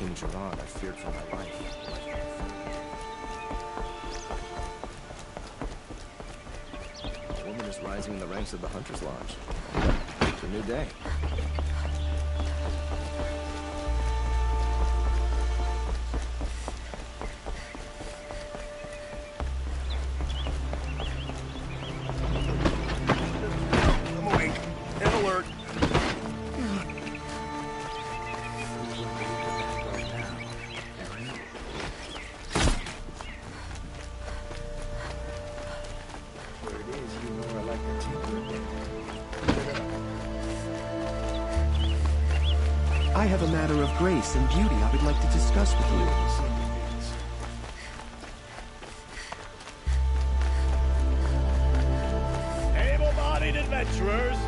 King Gerard, I feared for my life. A woman is rising in the ranks of the Hunter's Lodge. It's a new day. I have a matter of grace and beauty I would like to discuss with you. Able-bodied adventurers,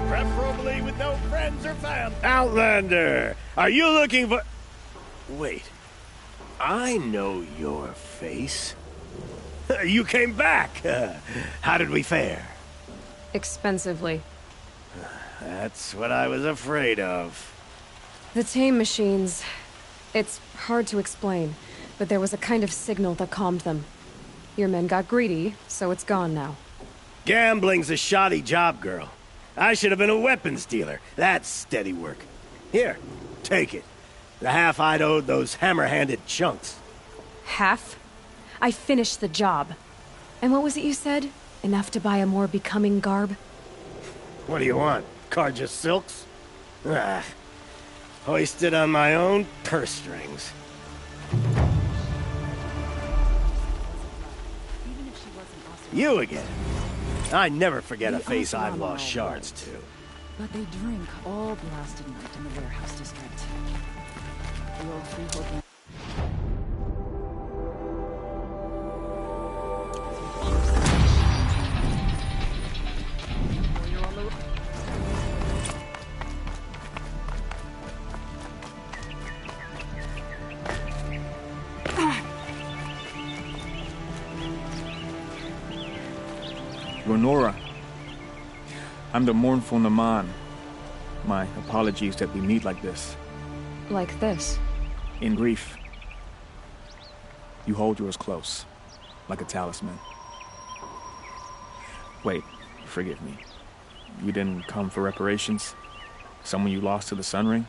preferably with no friends or family. Outlander, are you looking for... Wait, I know your face. You came back. How did we fare? Expensively. That's what I was afraid of. The tame machines... It's hard to explain, but there was a kind of signal that calmed them. Your men got greedy, so it's gone now. Gambling's a shoddy job, girl. I should have been a weapons dealer. That's steady work. Here, take it. The half I'd owed those hammer-handed chunks. Half? I finished the job. And what was it you said? Enough to buy a more becoming garb? What do you want? Carja silks? Ah, hoisted on my own purse strings. You again. I never forget a face I've lost shards to. But they drink all blasted night in the warehouse district. The old freehold... Renora, I'm the mournful Naman. My apologies that we meet like this. Like this? In grief. You hold yours close, like a talisman. Wait, forgive me. You didn't come for reparations? Someone you lost to the Sun Ring?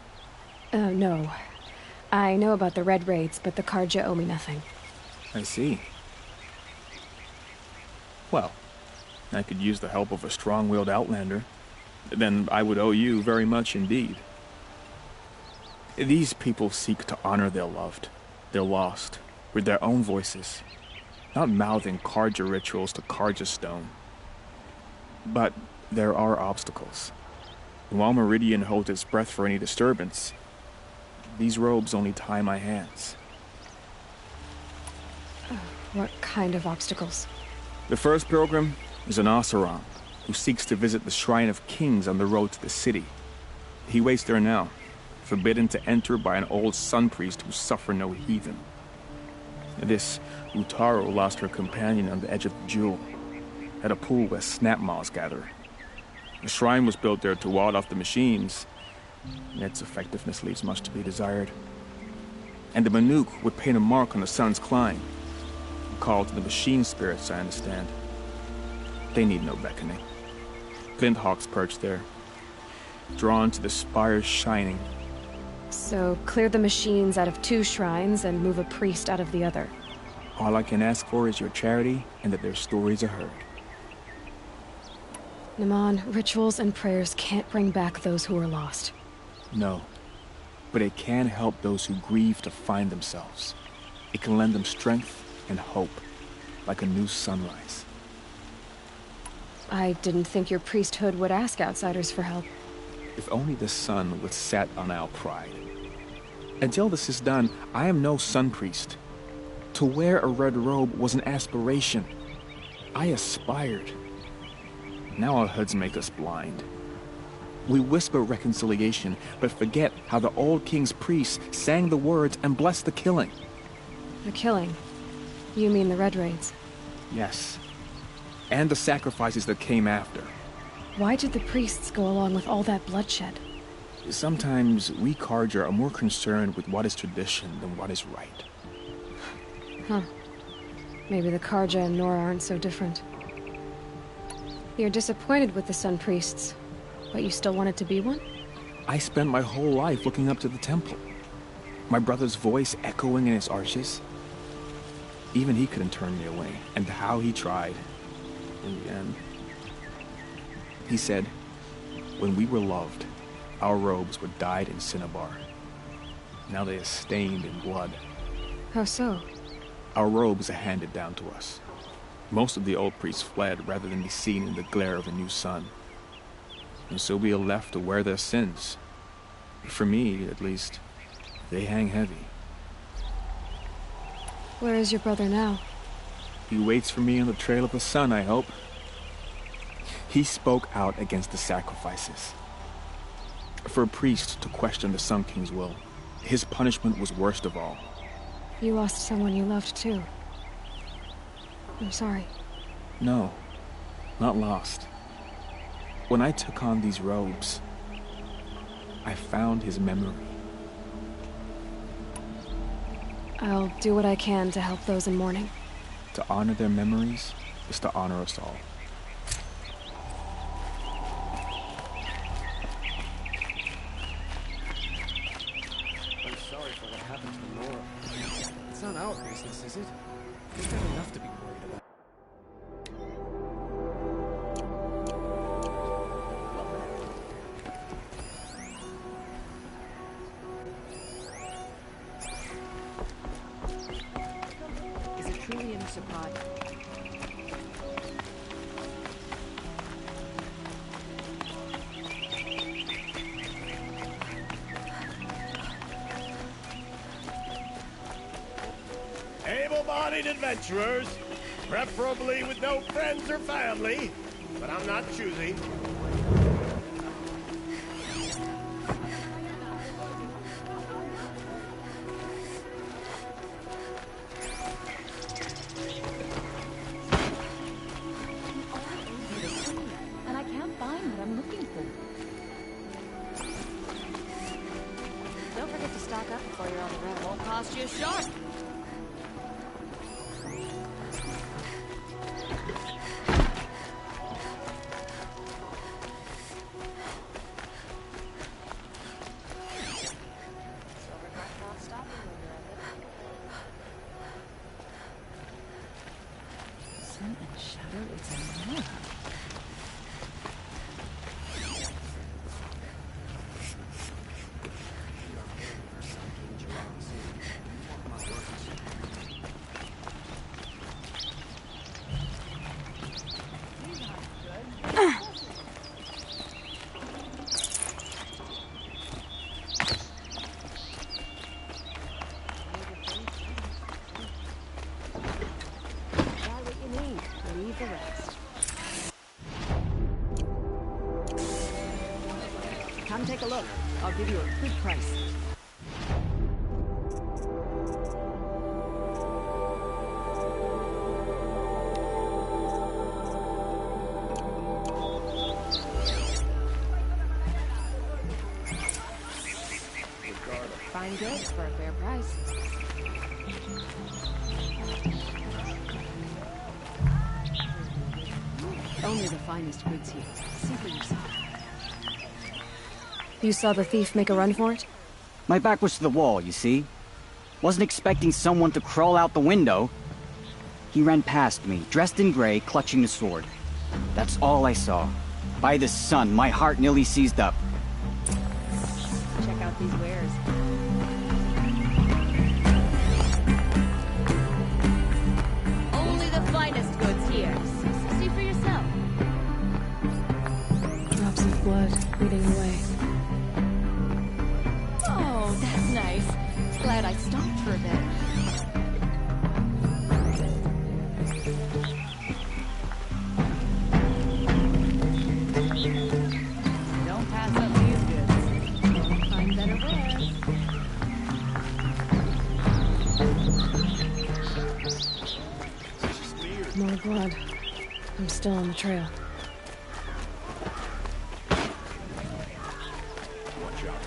No. I know about the Red Raids, but the Carja owe me nothing. I see. Well, I could use the help of a strong-willed outlander. Then I would owe you very much indeed. These people seek to honor their loved, their lost, with their own voices, not mouthing Carja rituals to Carja stone. But there are obstacles. And while Meridian holds its breath for any disturbance, these robes only tie my hands. What kind of obstacles? The first pilgrim is an Oseram who seeks to visit the Shrine of Kings on the road to the city. He waits there now, forbidden to enter by an old sun priest who suffer no heathen. This Utaro lost her companion on the edge of the Jewel, at a pool where snapmaws gather. The shrine was built there to ward off the machines, and its effectiveness leaves much to be desired. And the Manuk would paint a mark on the sun's climb, called to the machine spirits, I understand. They need no beckoning. Glint hawks perch there, drawn to the spires shining. So, clear the machines out of 2 shrines and move a priest out of the other. All I can ask for is your charity and that their stories are heard. Naman, rituals and prayers can't bring back those who are lost. No, but it can help those who grieve to find themselves. It can lend them strength and hope, like a new sunrise. I didn't think your priesthood would ask outsiders for help. If only the sun would set on our pride. Until this is done, I am no sun priest. To wear a red robe was an aspiration. I aspired. Now our hoods make us blind. We whisper reconciliation, but forget how the old king's priests sang the words and blessed the killing. The killing? You mean the Red Raids? Yes. And the sacrifices that came after. Why did the priests go along with all that bloodshed? Sometimes we Carja are more concerned with what is tradition than what is right. Huh. Maybe the Carja and Nora aren't so different. You're disappointed with the Sun Priests, but you still wanted to be one? I spent my whole life looking up to the temple. My brother's voice echoing in its arches. Even he couldn't turn me away, and how he tried. In the end, he said, when we were loved, our robes were dyed in cinnabar. Now they are stained in blood. How so? Our robes are handed down to us. Most of the old priests fled rather than be seen in the glare of a new sun. And so we are left to wear their sins. For me, at least, they hang heavy. Where is your brother now? He waits for me on the trail of the sun, I hope. He spoke out against the sacrifices. For a priest to question the Sun King's will, his punishment was worst of all. You lost someone you loved too. I'm sorry. No, not lost. When I took on these robes, I found his memory. I'll do what I can to help those in mourning. To honor their memories is to honor us all. I'm sorry for what happened to Nora. It's not our business, is it? We've got enough to be worried about. Is it truly in a surprise? Able-bodied adventurers, preferably with no friends or family, but I'm not choosy. And I can't find what I'm looking for. Don't forget to stock up before you're on the road. Won't cost you a shark. Sun and shadow, it's a Nora. Buy what you need. Leave the rest. Come take a look. I'll give you a good price. Fine goods for a fair price. Only the finest goods here. See for yourself. You saw the thief make a run for it? My back was to the wall, you see? Wasn't expecting someone to crawl out the window. He ran past me, dressed in gray, clutching the sword. That's all I saw. By the sun, my heart nearly seized up. Check out these wares. Only the finest goods here. See for yourself. Drops of blood leading the way. Oh, that's nice. Glad I stopped for a bit. Don't pass up these goods. Find better wares. More blood. I'm still on the trail. Watch out.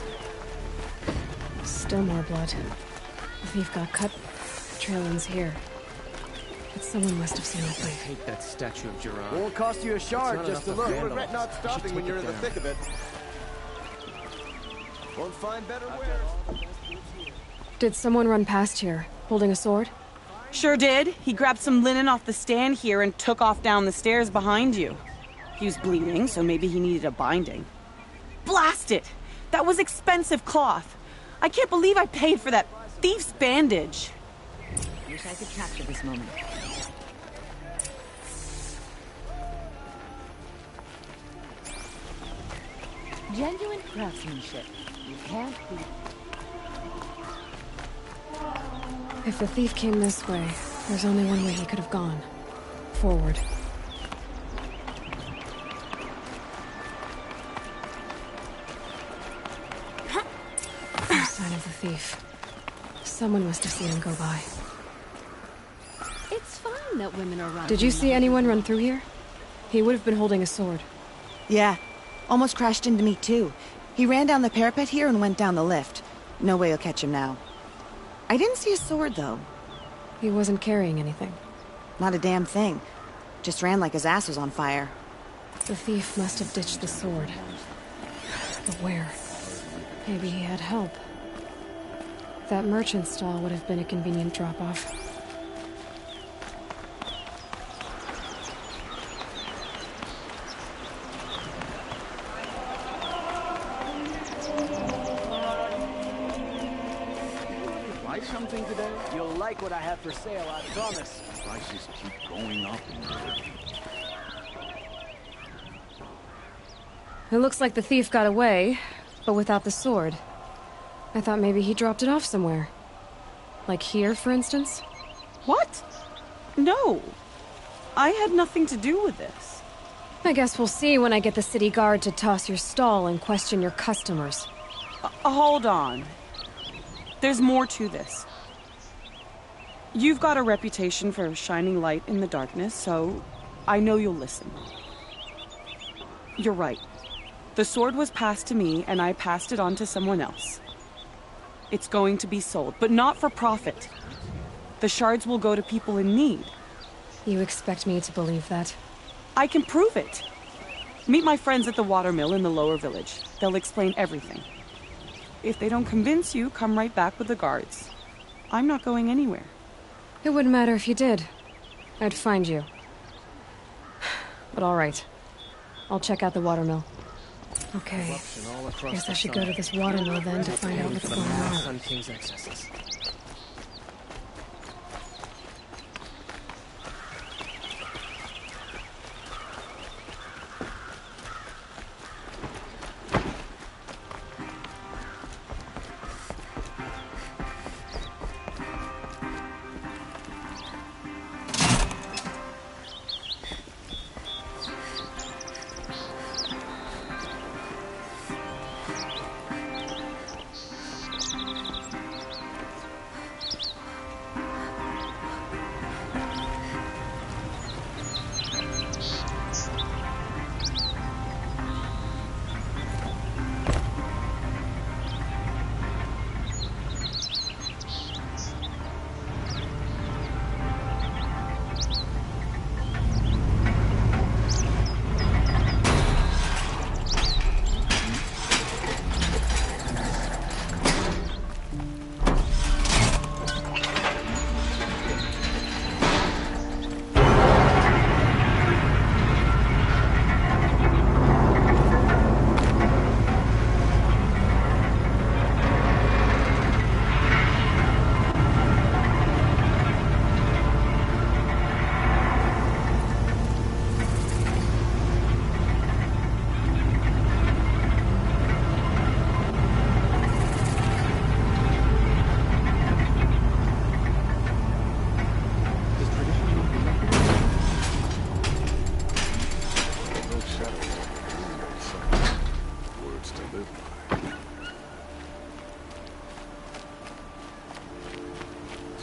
Still more blood. The thief got cut. The trail ends here. But someone must have seen the I fight. hate that statue of Gerard. Won't cost you a shard not just to enough look. to You regret vandalize. not We should stopping when take you're it in the down. thick of it. Won't find better wares. Did someone run past here, holding a sword? Sure did. He grabbed some linen off the stand here and took off down the stairs behind you. He was bleeding, so maybe he needed a binding. Blast it! That was expensive cloth. I can't believe I paid for that thief's bandage. Wish I could capture this moment. Genuine craftsmanship. You can't beat. If the thief came this way, there's only one way he could have gone. Forward. No sign of the thief. Someone must have seen him go by. It's fine that women are running. Did you see anyone run through here? He would have been holding a sword. Yeah. Almost crashed into me, too. He ran down the parapet here and went down the lift. No way you'll catch him now. I didn't see a sword, though. He wasn't carrying anything. Not a damn thing. Just ran like his ass was on fire. The thief must have ditched the sword. But where? Maybe he had help. That merchant stall would have been a convenient drop-off. Buy something today? You'll like what I have for sale, I promise. Prices keep going up. It looks like the thief got away, but without the sword. I thought maybe he dropped it off somewhere. Like here, for instance? What? No. I had nothing to do with this. I guess we'll see when I get the city guard to toss your stall and question your customers. Hold on. There's more to this. You've got a reputation for shining light in the darkness, so I know you'll listen. You're right. The sword was passed to me, and I passed it on to someone else. It's going to be sold, but not for profit. The shards will go to people in need. You expect me to believe that? I can prove it. Meet my friends at the watermill in the lower village. They'll explain everything. If they don't convince you, come right back with the guards. I'm not going anywhere. It wouldn't matter if you did. I'd find you. But all right. I'll check out the watermill. Okay. Corruption all across Guess the I should sun. go to this watermill then to find out what's going on. Sun King's excesses.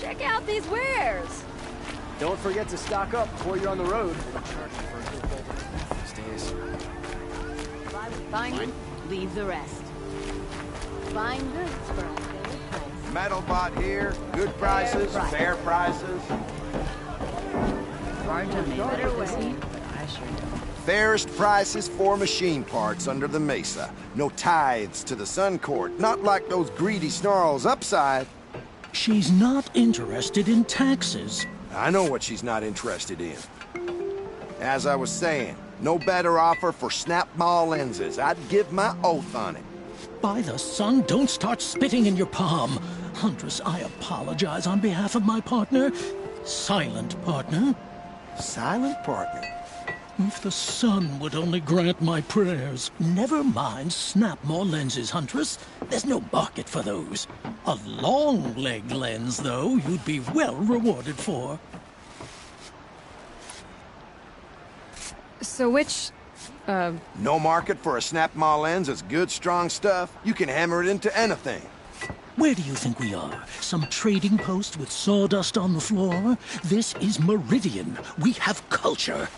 Check out these wares! Don't forget to stock up before you're on the road. These days. Buy with fine, leave the rest. Fine goods for a village home. Metal bought here, good prices, fair prices. Varda may better way, but I sure don't. Fairest prices for machine parts under the Mesa. No tithes to the Sun Court, not like those greedy snarls upside. She's not interested in taxes. I know what she's not interested in. As I was saying, no better offer for snap-maw lenses. I'd give my oath on it. By the sun, don't start spitting in your palm. Huntress, I apologize on behalf of my partner. Silent partner. Silent partner? If the sun would only grant my prayers. Never mind snap-maw lenses, Huntress. There's no market for those. A long-leg lens, though, you'd be well rewarded for. So which, No market for a snap-maw lens is good, strong stuff. You can hammer it into anything. Where do you think we are? Some trading post with sawdust on the floor? This is Meridian. We have culture.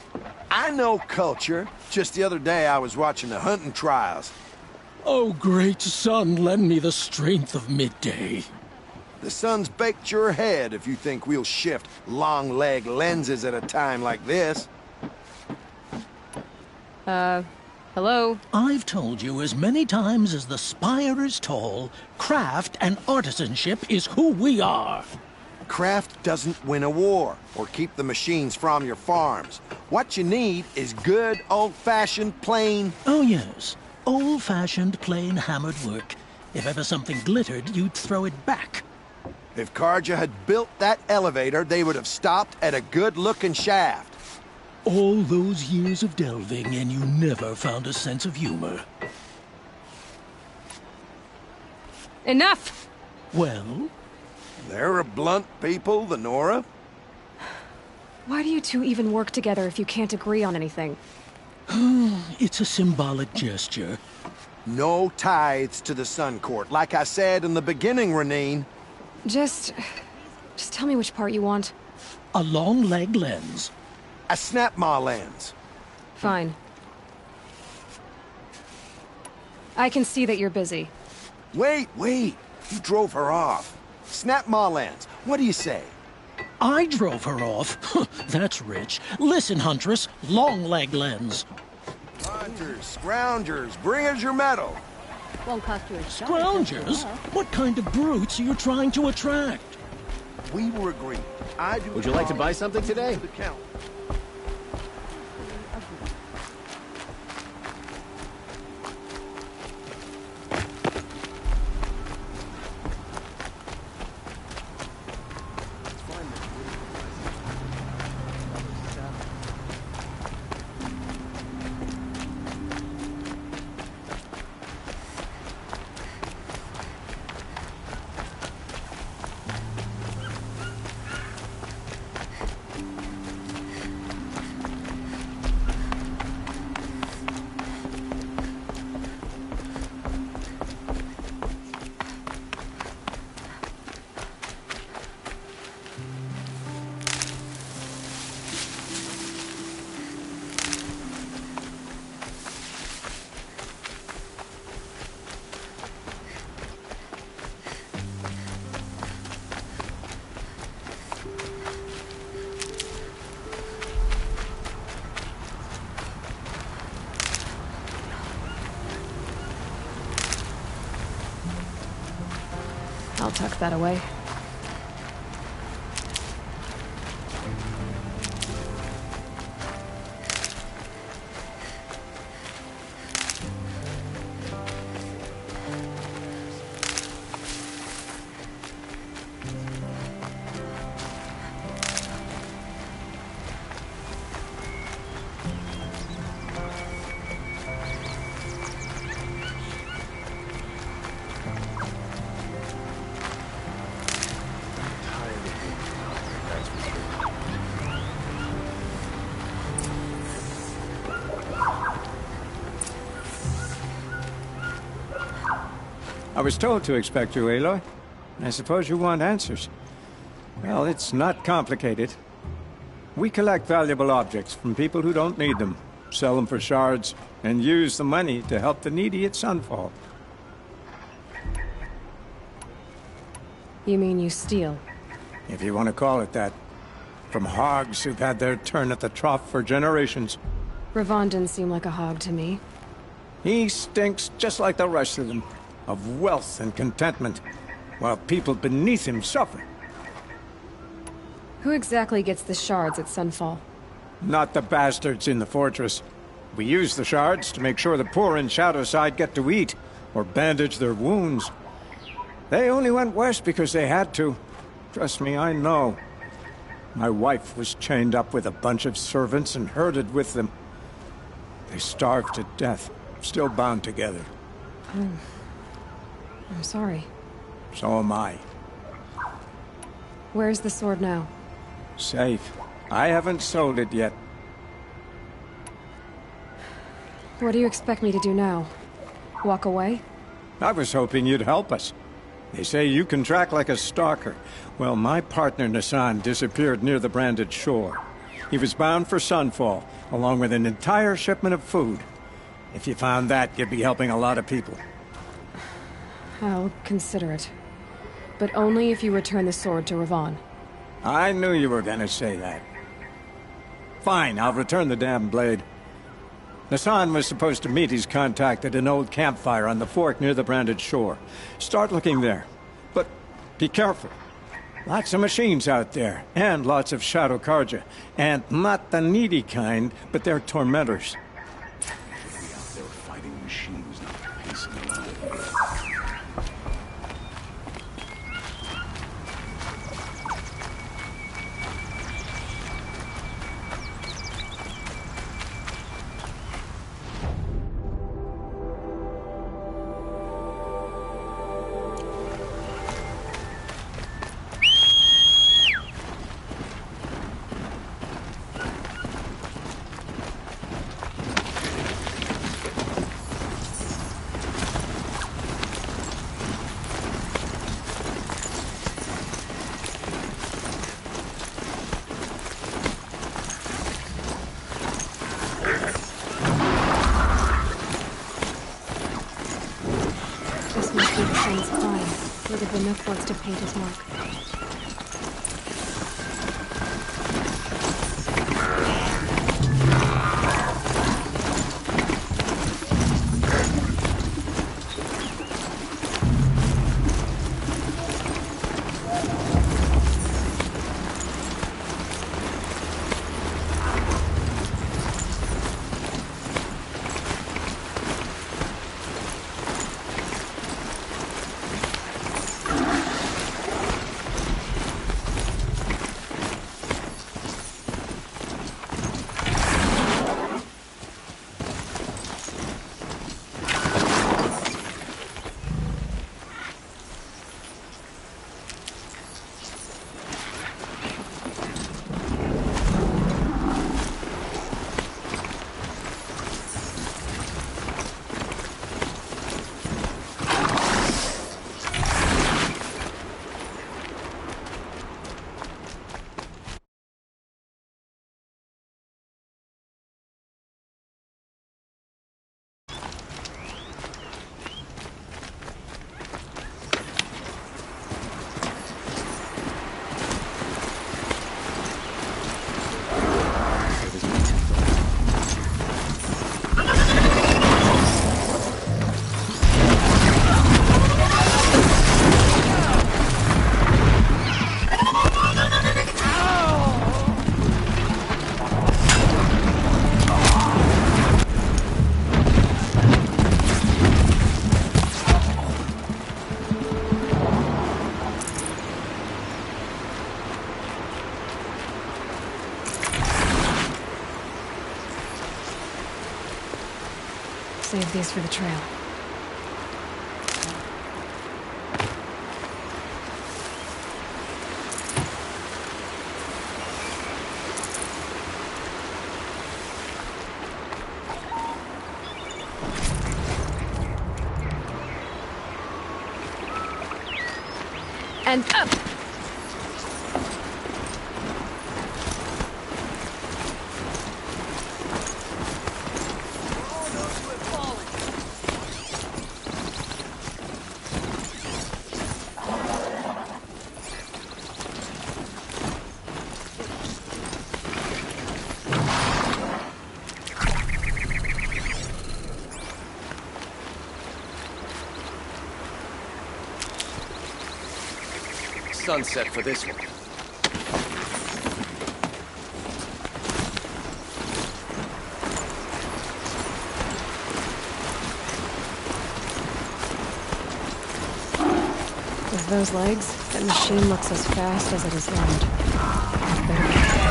I know culture. Just the other day I was watching the hunting trials. Oh, great sun, lend me the strength of midday. The sun's baked your head if you think we'll shift long-leg lenses at a time like this. Hello? I've told you as many times as the spire is tall, craft and artisanship is who we are. Craft doesn't win a war or keep the machines from your farms. What you need is good, old-fashioned, plain... Oh, yes. Old-fashioned, plain hammered work. If ever something glittered, you'd throw it back. If Carja had built that elevator, they would have stopped at a good-looking shaft. All those years of delving, and you never found a sense of humor. Enough! Well? They're a blunt people, the Nora. Why do you two even work together if you can't agree on anything? It's a symbolic gesture. No tithes to the Sun Court, like I said in the beginning, Renine. Just tell me which part you want. A long-leg lens. A snap-maw lens. Fine. I can see that you're busy. Wait. You drove her off. Snap-maw lens. What do you say? I drove her off? That's rich. Listen, Huntress. Long-leg lens. Hunters, scroungers, bring us your metal. Won't cost you a shot. Scroungers? What kind of brutes are you trying to attract? We were agreed. Would you like to buy something today? The count. I'll tuck that away. I was told to expect you, Aloy. I suppose you want answers. Well, it's not complicated. We collect valuable objects from people who don't need them, sell them for shards, and use the money to help the needy at Sunfall. You mean you steal? If you want to call it that. From hogs who've had their turn at the trough for generations. Ravon didn't seem like a hog to me. He stinks just like the rest of them, of wealth and contentment, while people beneath him suffer. Who exactly gets the shards at Sunfall? Not the bastards in the fortress. We use the shards to make sure the poor in Shadowside get to eat, or bandage their wounds. They only went west because they had to. Trust me, I know. My wife was chained up with a bunch of servants and herded with them. They starved to death, still bound together. I'm sorry. So am I. Where's the sword now? Safe. I haven't sold it yet. What do you expect me to do now? Walk away? I was hoping you'd help us. They say you can track like a stalker. Well, my partner Nassan disappeared near the branded shore. He was bound for Sunfall, along with an entire shipment of food. If you found that, you'd be helping a lot of people. I'll consider it. But only if you return the sword to Ravon. I knew you were gonna say that. Fine, I'll return the damn blade. Nassan was supposed to meet his contact at an old campfire on the fork near the branded shore. Start looking there. But be careful. Lots of machines out there, and lots of Shadow Karja. And not the needy kind, but they're tormentors. Be out there fighting machines, not pacing around. Enough wants to paint his mark. Save these for the trail. And up! sunset for this one. With those legs, that machine looks as fast as it is loud. It better be.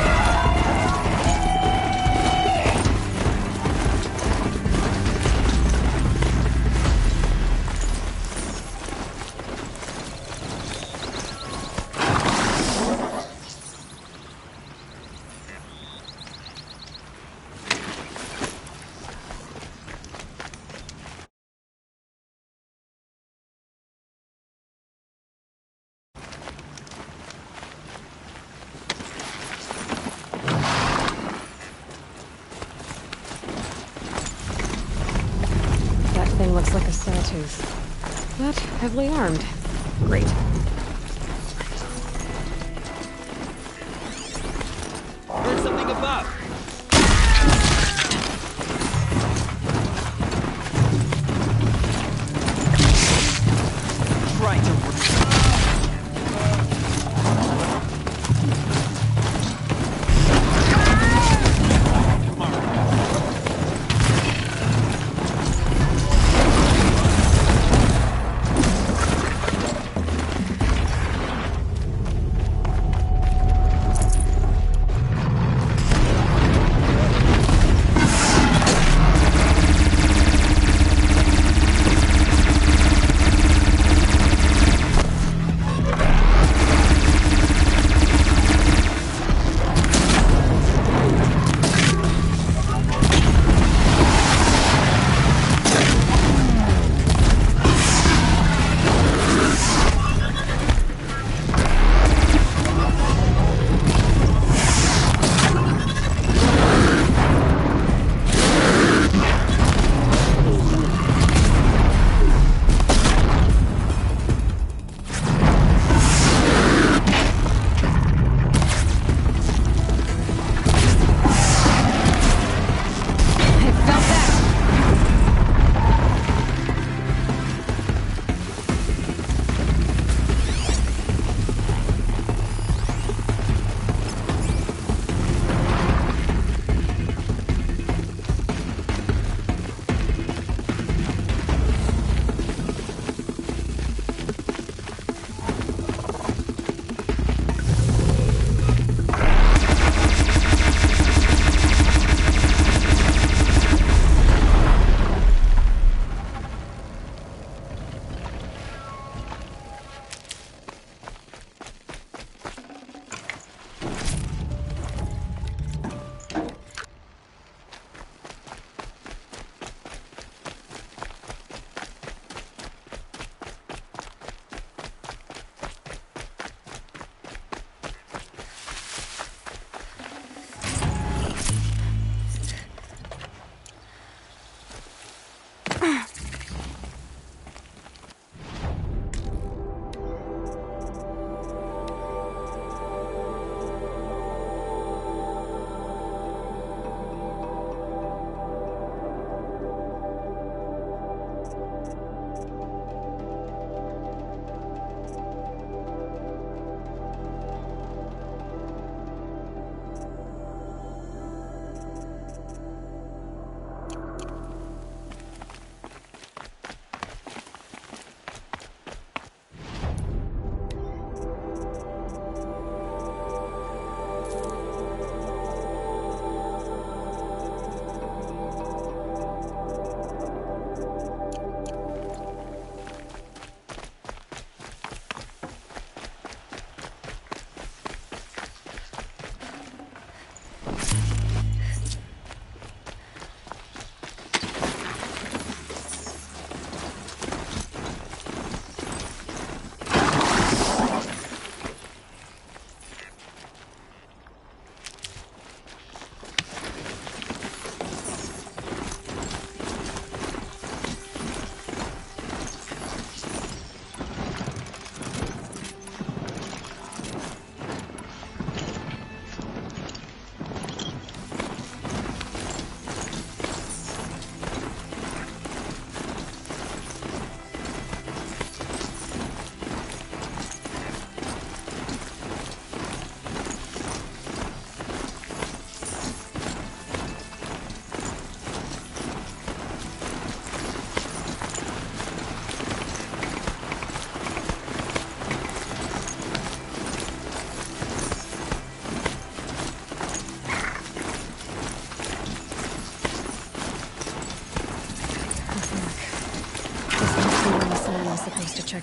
Thing looks like a sawtooth, but heavily armed. Great. Heard something above. Right to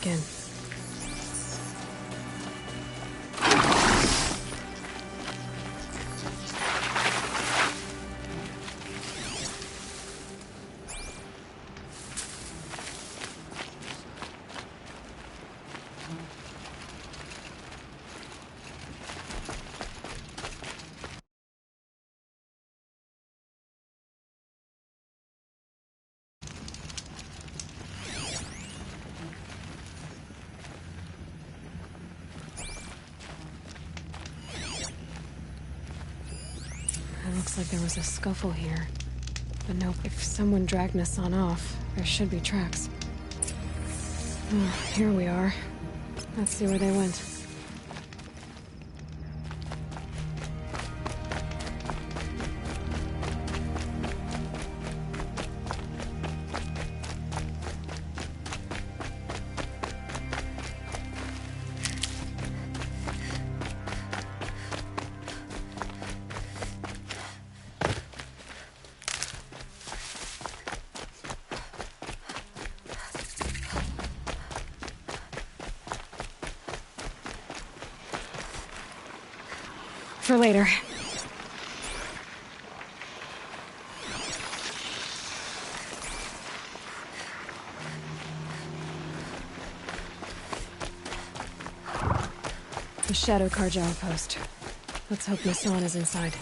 in. It looks like there was a scuffle here. But nope, if someone dragged Nassan off, there should be tracks. Oh, here we are. Let's see where they went. For later. The Shadow Carja outpost. Let's hope Nassan is inside.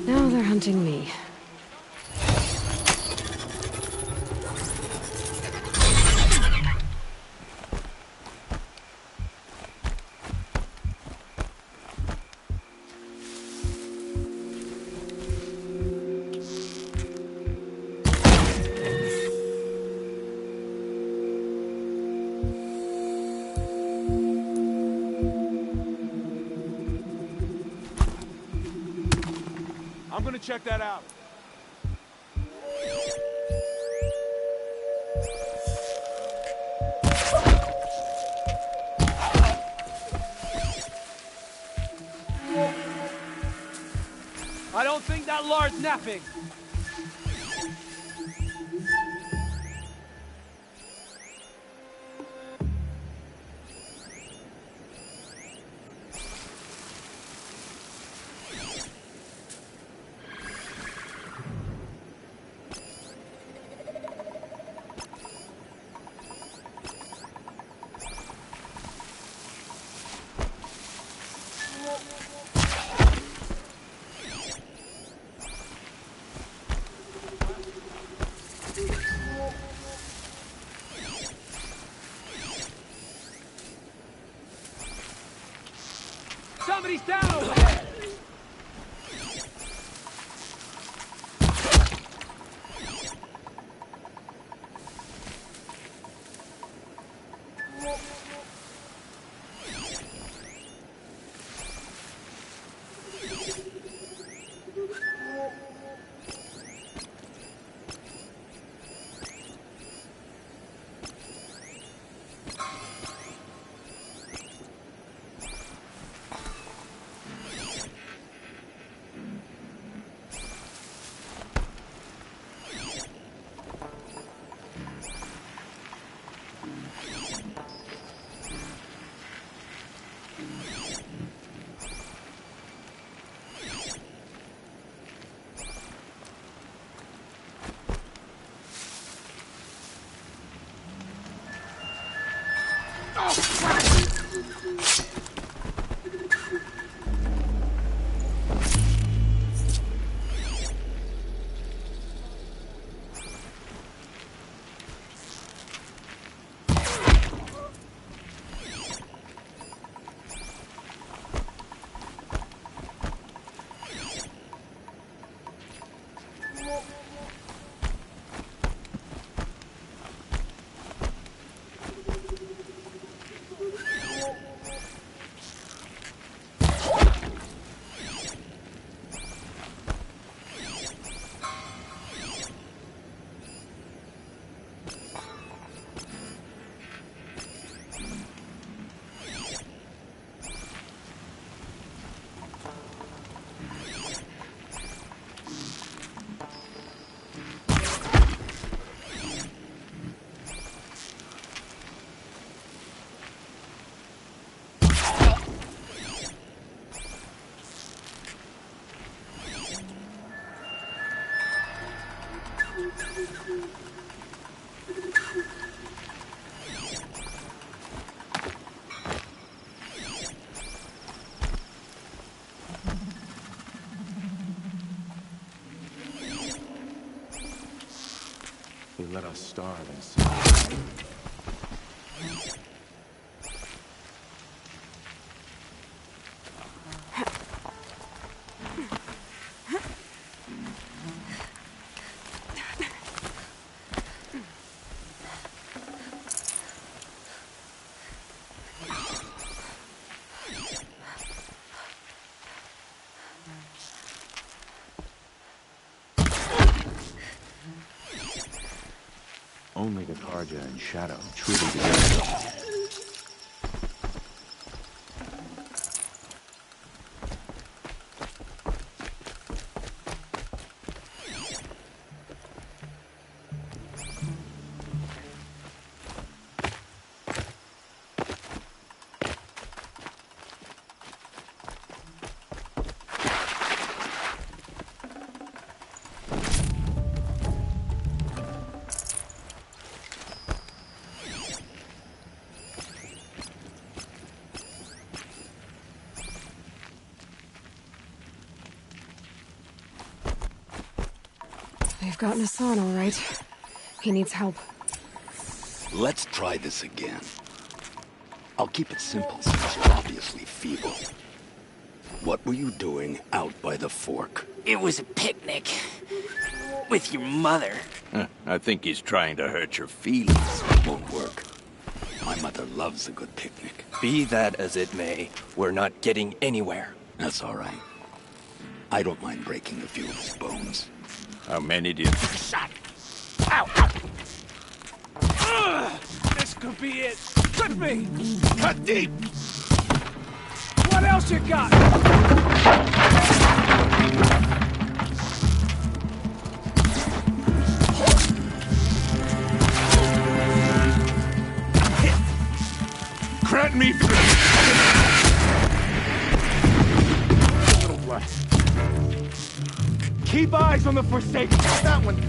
Now they're hunting me. I'm gonna check that out. I don't think that Lar's napping. Somebody's down over there! let us starve in secret. Only the Karja and Shadow truly together. They've gotten Hassan, all right. He needs help. Let's try this again. I'll keep it simple since you're obviously feeble. What were you doing out by the fork? It was a picnic. With your mother. I think he's trying to hurt your feelings. It won't work. My mother loves a good picnic. Be that as it may, we're not getting anywhere. That's all right. I don't mind breaking a few of his bones. How many do you... Shot! Ow! Ow! This could be it. Could be! Cut deep! What else you got? Grant me... Little blood. Keep eyes on the Forsaken. That one.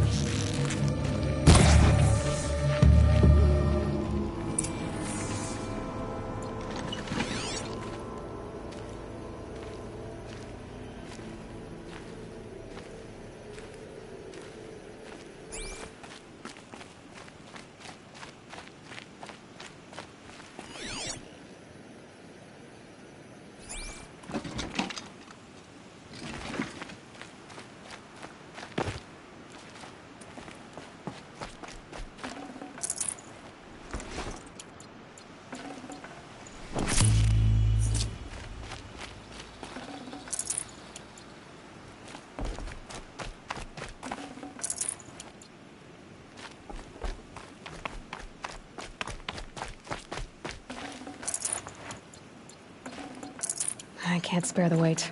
I can't spare the weight.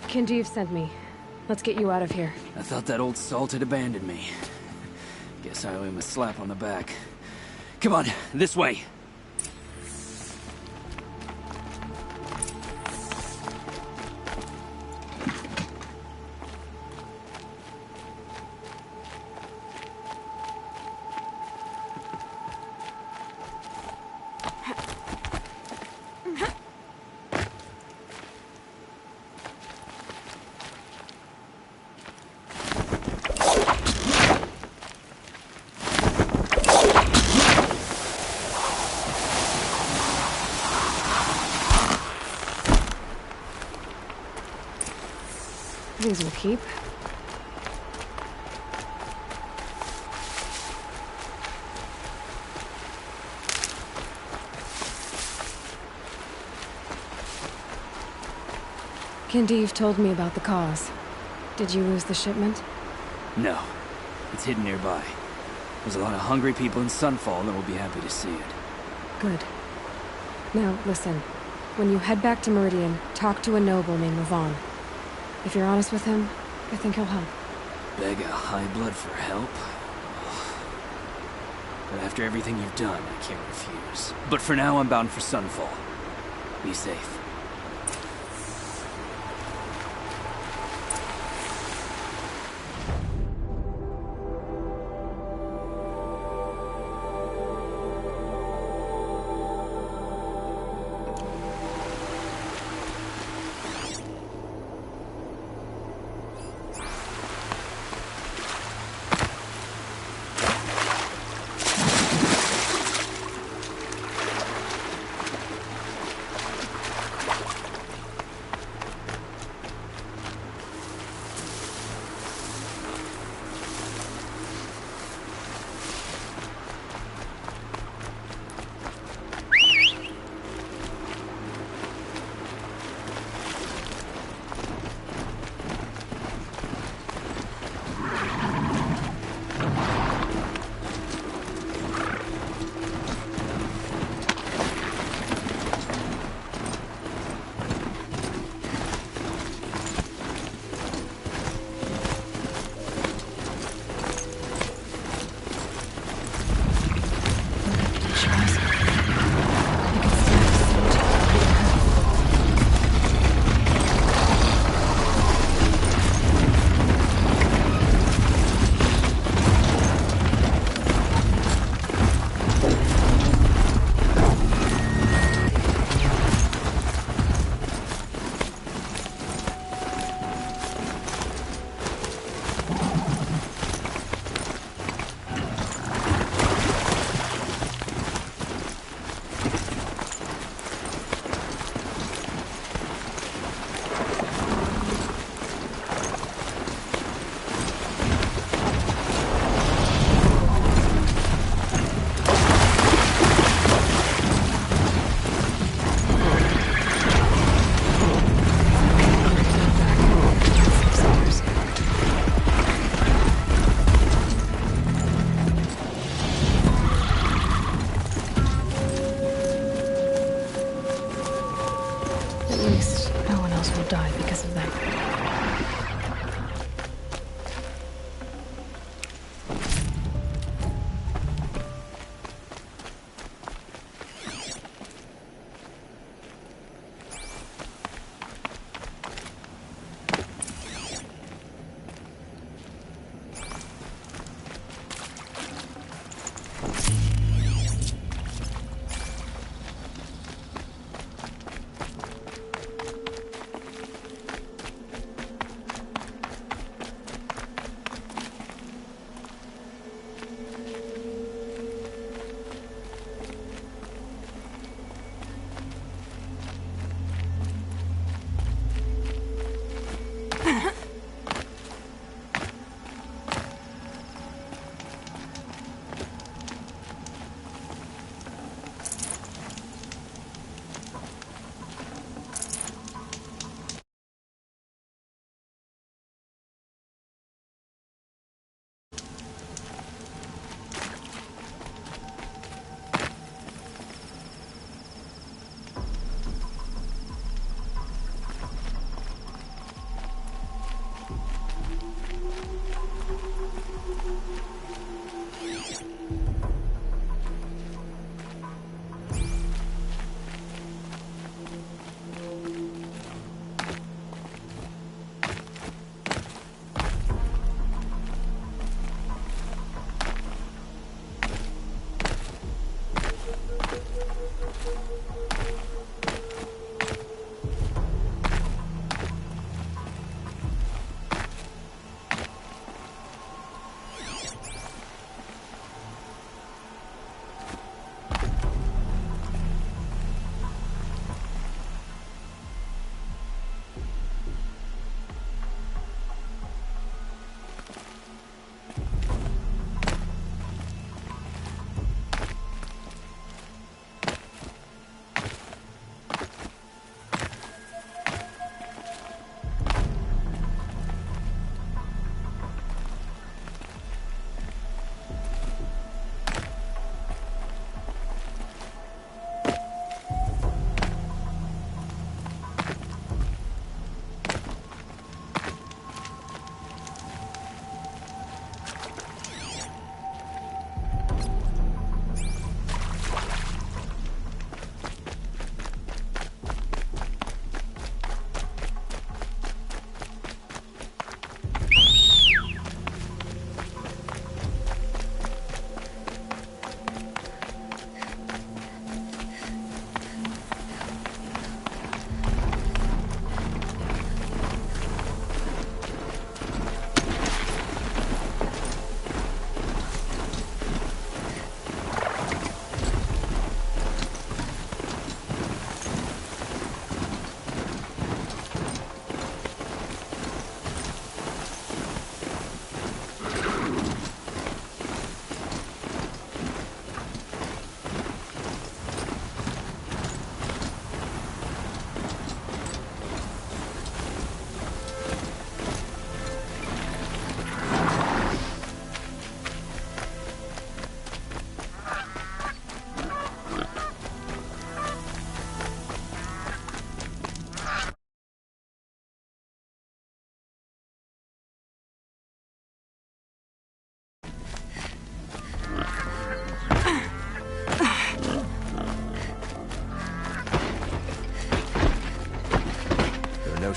Kinjeev sent me. Let's get you out of here. I thought that old salt had abandoned me. Guess I owe him a slap on the back. Come on, this way. These will keep. Kinjeev told me about the cause. Did you lose the shipment? No. It's hidden nearby. There's a lot of hungry people in Sunfall that will be happy to see it. Good. Now, listen. When you head back to Meridian, talk to a noble named Ravon. If you're honest with him, I think he'll help. Beg a high blood for help? But after everything you've done, I can't refuse. But for now, I'm bound for Sunfall. Be safe.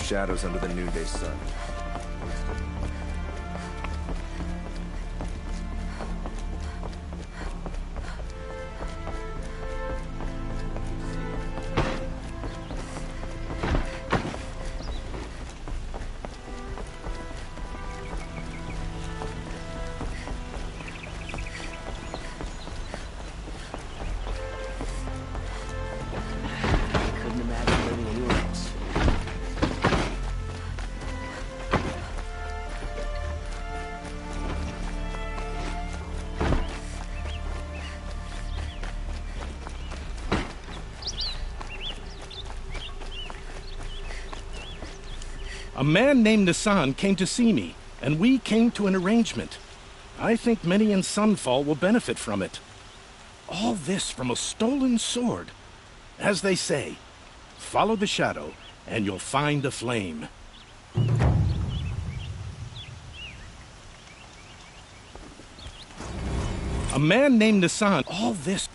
shadows under the noonday sun. Couldn't imagine living anywhere else. A man named Nassan came to see me, and we came to an arrangement. I think many in Sunfall will benefit from it. All this from a stolen sword. As they say, follow the shadow, and you'll find a flame. A man named Nassan. All this.